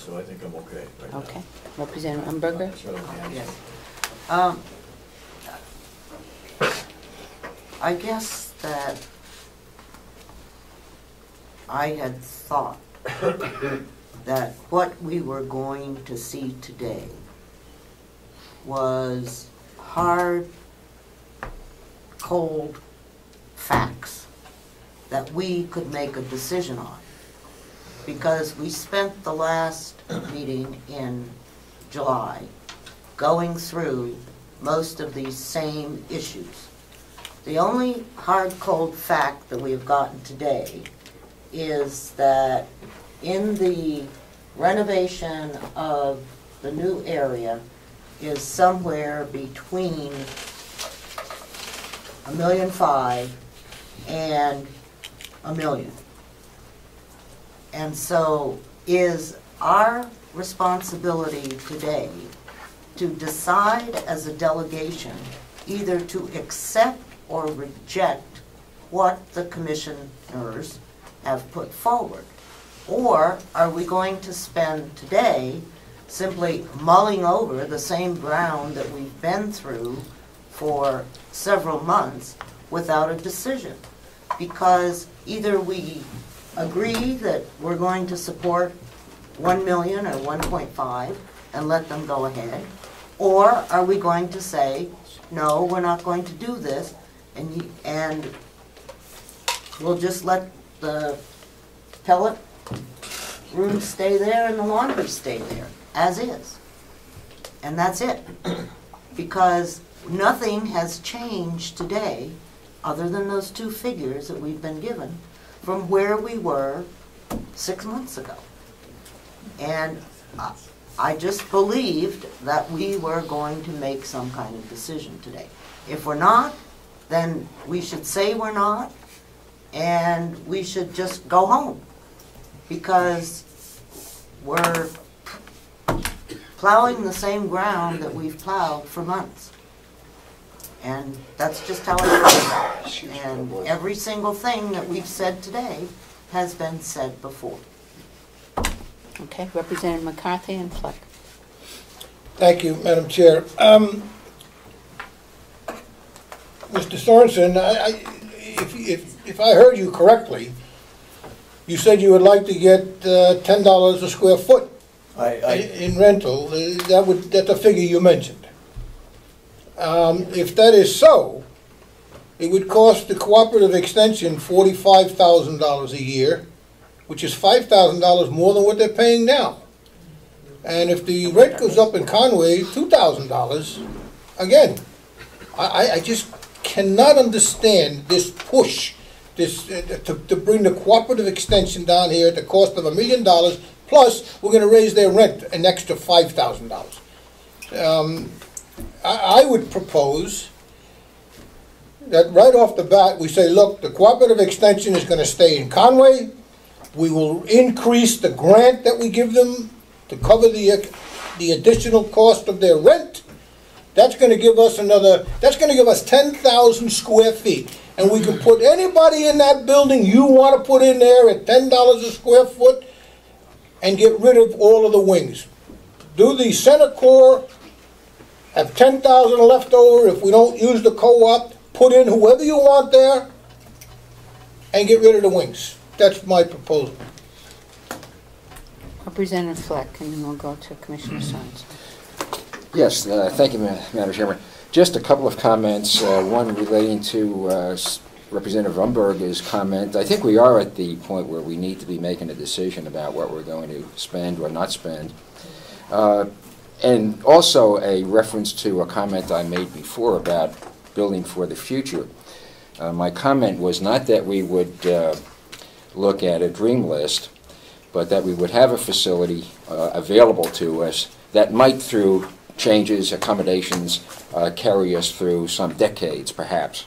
so I think I'm okay right now. Okay. Representative Umberger? Sure, Yes. I guess that I had thought that what we were going to see today was hard, cold facts that we could make a decision on. Because we spent the last meeting in July going through most of these same issues. The only hard, cold fact that we have gotten today is that in the renovation of the new area is somewhere between $1.5 million and $1 million. And so is our responsibility today to decide as a delegation either to accept or reject what the commissioners have put forward? Or are we going to spend today simply mulling over the same ground that we've been through for several months without a decision? Because either we agree that we're going to support 1 million or 1.5 and let them go ahead, or are we going to say, no, we're not going to do this, and we'll just let the pellet room stay there and the laundry stay there, as is. And that's it. Because nothing has changed today, other than those two figures that we've been given, from where we were 6 months ago. And I just believed that we were going to make some kind of decision today. If we're not, then we should say we're not, and we should just go home. Because we're plowing the same ground that we've plowed for months. And that's just how I feel about it. And every single thing that we've said today has been said before. Okay, Representative McCarthy and Fleck. Thank you, Madam Chair. Mr. Sorensen, if I heard you correctly, you said you would like to get $10 a square foot in rental. That's a figure you mentioned. If that is so, it would cost the cooperative extension $45,000 a year, which is $5,000 more than what they're paying now. And if the rent goes up in Conway, $2,000, again, I just cannot understand this push to bring the cooperative extension down here at the cost of $1 million, plus we're going to raise their rent an extra $5,000. I would propose that right off the bat we say, look, the cooperative extension is going to stay in Conway. We will increase the grant that we give them to cover the additional cost of their rent. That's going to give us that's going to give us 10,000 square feet. And we can put anybody in that building you want to put in there at $10 a square foot and get rid of all of the wings. Do the center core, have 10,000 left over if we don't use the co-op, put in whoever you want there, and get rid of the wings. That's my proposal. Representative Fleck, and then we'll go to Commissioner Sorensen. Yes, thank you, Madam Chairman. Just a couple of comments, one relating to Representative Umberger's comment. I think we are at the point where we need to be making a decision about what we're going to spend or not spend. And also a reference to a comment I made before about building for the future. My comment was not that we would look at a dream list, but that we would have a facility available to us that might, through changes, accommodations, carry us through some decades, perhaps.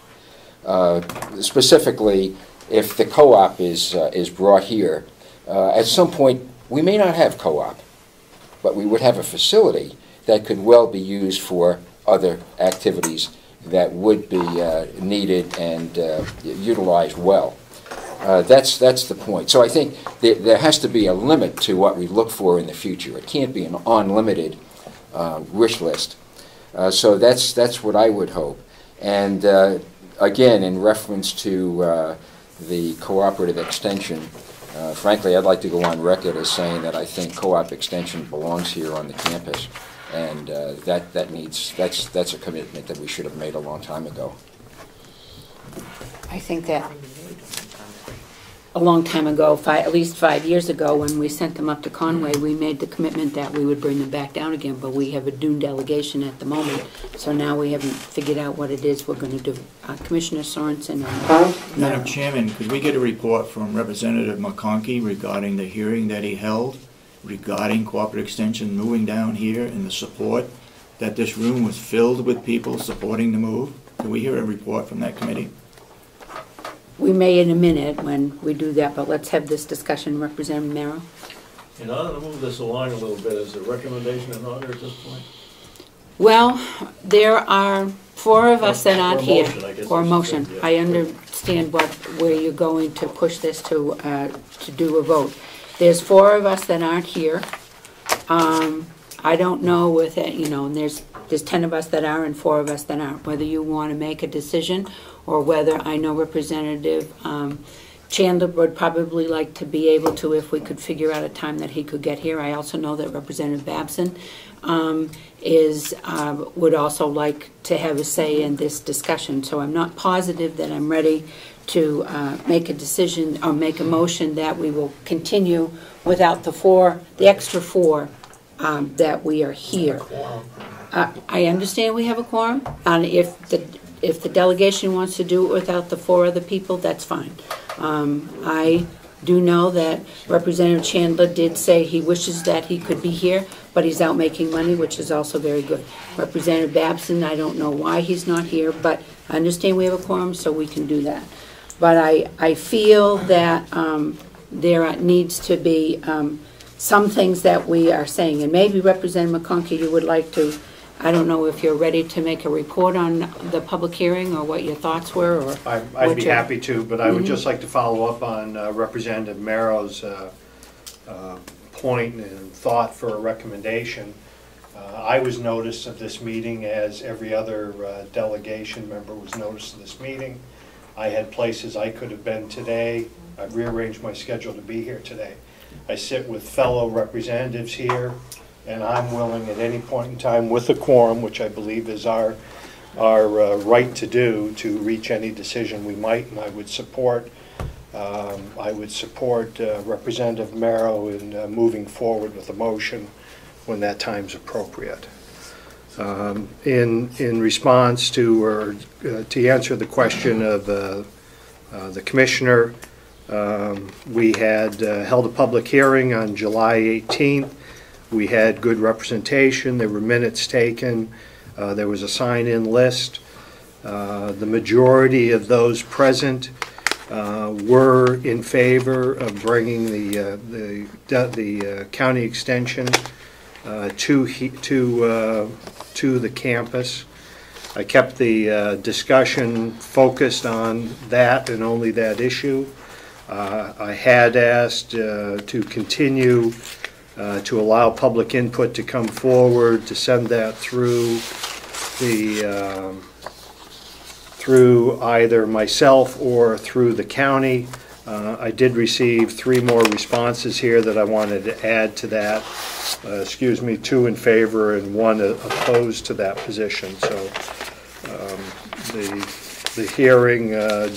Specifically, if the co-op is brought here, at some point we may not have co-op, but we would have a facility that could well be used for other activities that would be needed and utilized well. That's the point. So I think there has to be a limit to what we look for in the future. It can't be an unlimited wish list. So that's what I would hope. And again, in reference to the cooperative extension, frankly, I'd like to go on record as saying that I think co-op extension belongs here on the campus, and that's a commitment that we should have made a long time ago. I think that a long time ago, at least 5 years ago, when we sent them up to Conway, we made the commitment that we would bring them back down again, but we have a dune delegation at the moment, so now we haven't figured out what it is we're going to do. Commissioner Sorensen and Madam Chairman, could we get a report from Representative McConkey regarding the hearing that he held regarding cooperative extension moving down here and the support, that this room was filled with people supporting the move? Can we hear a report from that committee? we may in a minute when we do that, but let's have this discussion. Representative Merrill? In order to move this along a little bit, is the recommendation in order at this point? Well, there are four of us that aren't Or here. motion, I guess Or I should motion. say, yeah. I understand where you're going to push this to do a vote. There's four of us that aren't here. I don't know with it, and there's 10 of us that are and 4 of us that aren't, whether you want to make a decision or whether, I know Representative Chandler would probably like to be able to, if we could figure out a time that he could get here. I also know that Representative Babson would also like to have a say in this discussion. So I'm not positive that I'm ready to make a decision or make a motion that we will continue without the extra 4 that we are here. I understand we have a quorum, and if the delegation wants to do it without the 4 other people, that's fine. I do know that Representative Chandler did say he wishes that he could be here, but he's out making money, which is also very good. Representative Babson, I don't know why he's not here, but I understand we have a quorum, so we can do that. But I feel that there needs to be some things that we are saying, and maybe Representative McConkey, you would like to, I don't know if you're ready to make a report on the public hearing or what your thoughts were, or I'd be happy to, but I would just like to follow up on Representative Merrow's point and thought for a recommendation. I was noticed of this meeting as every other delegation member was noticed of this meeting. I had places I could have been today. I've rearranged my schedule to be here today. I sit with fellow representatives here, and I'm willing at any point in time with a quorum, which I believe is our right to do, to reach any decision we might, and I would support Representative Merrow in moving forward with a motion when that time's appropriate. In response to, or to answer the question of the Commissioner, we had held a public hearing on July 18th. We had good representation. There were minutes taken. There was a sign-in list. The majority of those present were in favor of bringing the county extension to the campus. I kept the discussion focused on that and only that issue. I had asked to continue to allow public input to come forward, to send that through through either myself or through the county. I did receive 3 more responses here that I wanted to add to that. 2 in favor and 1 opposed to that position. So the hearing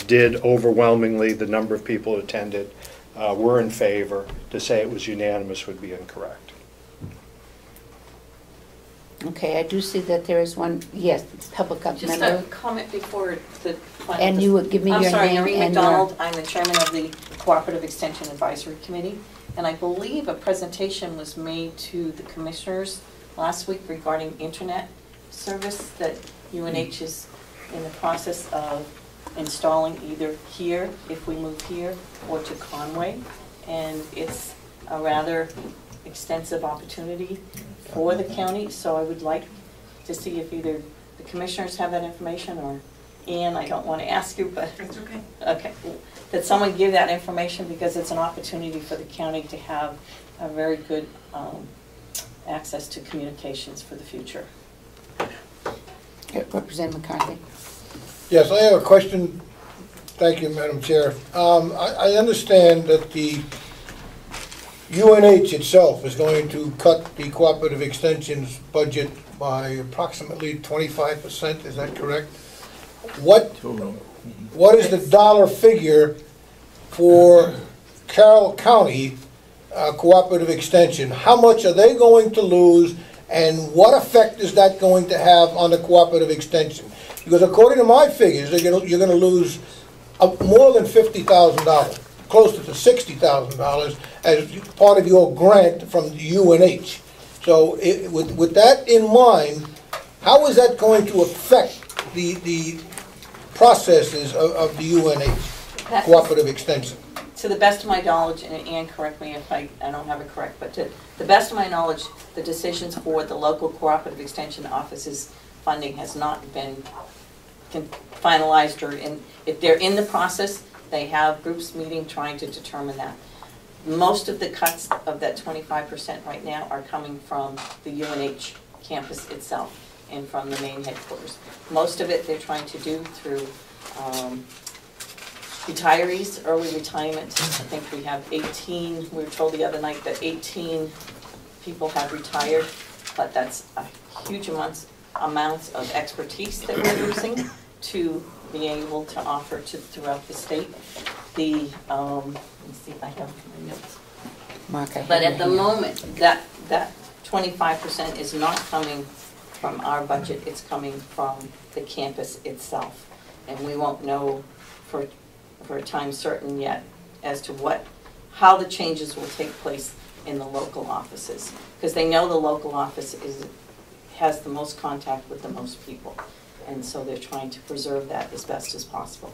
did overwhelmingly, the number of people who attended were in favor. To say it was unanimous would be incorrect. Okay, I do see that there is one, yes, public up Just member. a comment before the final. And you would give me your name I'm sorry, Noreen and your- McDonald. I'm the chairman of the Cooperative Extension Advisory Committee. And I believe a presentation was made to the commissioners last week regarding internet service that UNH is in the process of installing either here, if we move here, or to Conway. And it's a rather extensive opportunity for the county, so I would like to see if either the commissioners have that information, or Ann, I don't want to ask you, but. That's okay. Okay, that someone give that information, because it's an opportunity for the county to have a very good access to communications for the future. Yeah, Representative McCarthy. Yes, I have a question. Thank you, Madam Chair. I understand that the UNH itself is going to cut the Cooperative Extension's budget by approximately 25%, is that correct? What is the dollar figure for Carroll County Cooperative Extension? How much are they going to lose, and what effect is that going to have on the Cooperative Extension? Because according to my figures, you're going to lose more than $50,000, closer to $60,000 as part of your grant from UNH. So with that in mind, how is that going to affect the processes of the UNH Cooperative Extension? To the best of my knowledge, and Ann, correct me if I don't have it correct, but to the best of my knowledge, the decisions for the local Cooperative Extension offices funding has not been finalized, or if they're in the process, they have groups meeting trying to determine that. Most of the cuts of that 25% right now are coming from the UNH campus itself and from the main headquarters. Most of it they're trying to do through retirees, early retirement. I think we have 18, we were told the other night that 18 people have retired, but that's a huge amounts of expertise that we're losing to be able to offer to throughout the state. The let me see if I have my notes. But at the moment, that 25% is not coming from our budget. It's coming from the campus itself, and we won't know for a time certain yet as to how the changes will take place in the local offices, because they know the local office has the most contact with the most people, and so they're trying to preserve that as best as possible.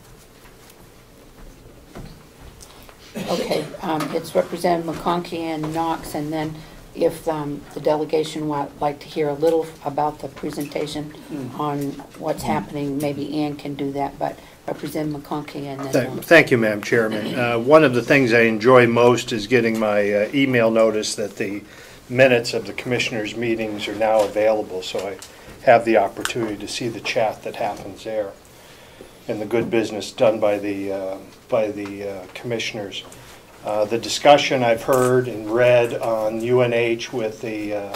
Okay, it's Representative McConkey and Knox, and then if the delegation would like to hear a little about the presentation on what's happening, maybe Ann can do that, but Representative McConkey and then Thank you, Madam Chairman. One of the things I enjoy most is getting my email notice that the minutes of the commissioners' meetings are now available, so I have the opportunity to see the chat that happens there and the good business done by the commissioners. The discussion I've heard and read on UNH with the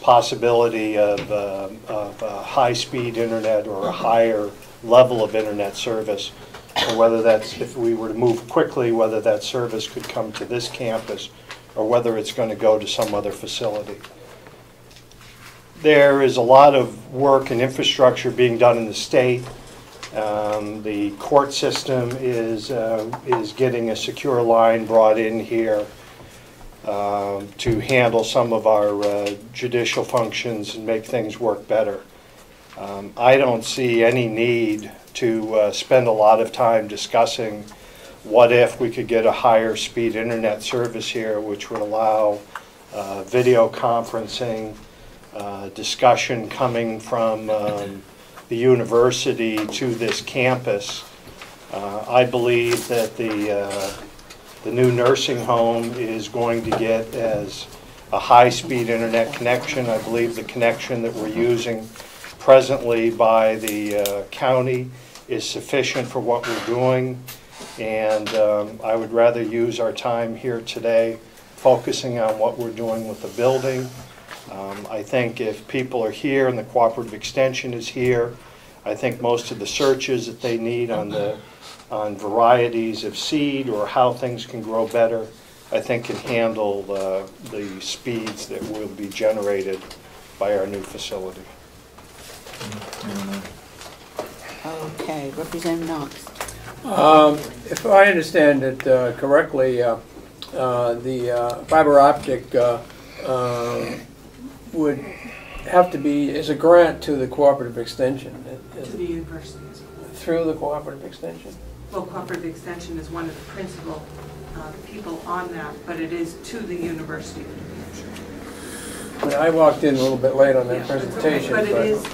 possibility of high-speed internet or a higher level of internet service, or whether that's, if we were to move quickly, whether that service could come to this campus or whether it's going to go to some other facility. There is a lot of work and infrastructure being done in the state. The court system is getting a secure line brought in here to handle some of our judicial functions and make things work better. I don't see any need to spend a lot of time discussing what if we could get a higher speed internet service here, which would allow video conferencing, discussion coming from the university to this campus. I believe that the new nursing home is going to get as a high-speed internet connection. I believe the connection that we're using presently by the county is sufficient for what we're doing, and I would rather use our time here today focusing on what we're doing with the building. I think if people are here and the Cooperative Extension is here, I think most of the searches that they need on varieties of seed or how things can grow better, I think can handle the speeds that will be generated by our new facility. okay, Representative Knox. If I understand it correctly, the fiber optic would have to be as a grant to the Cooperative Extension. To the university as well. Through the Cooperative Extension? Well, Cooperative Extension is one of the principal people on that, but it is to the University of New Hampshire. I walked in a little bit late on that Yeah, presentation. but it is,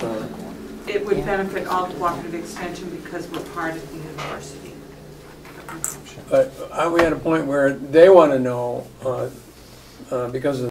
it would benefit all Cooperative Extension because we're part of the University of New Hampshire. But are we at a point where they want to know, because of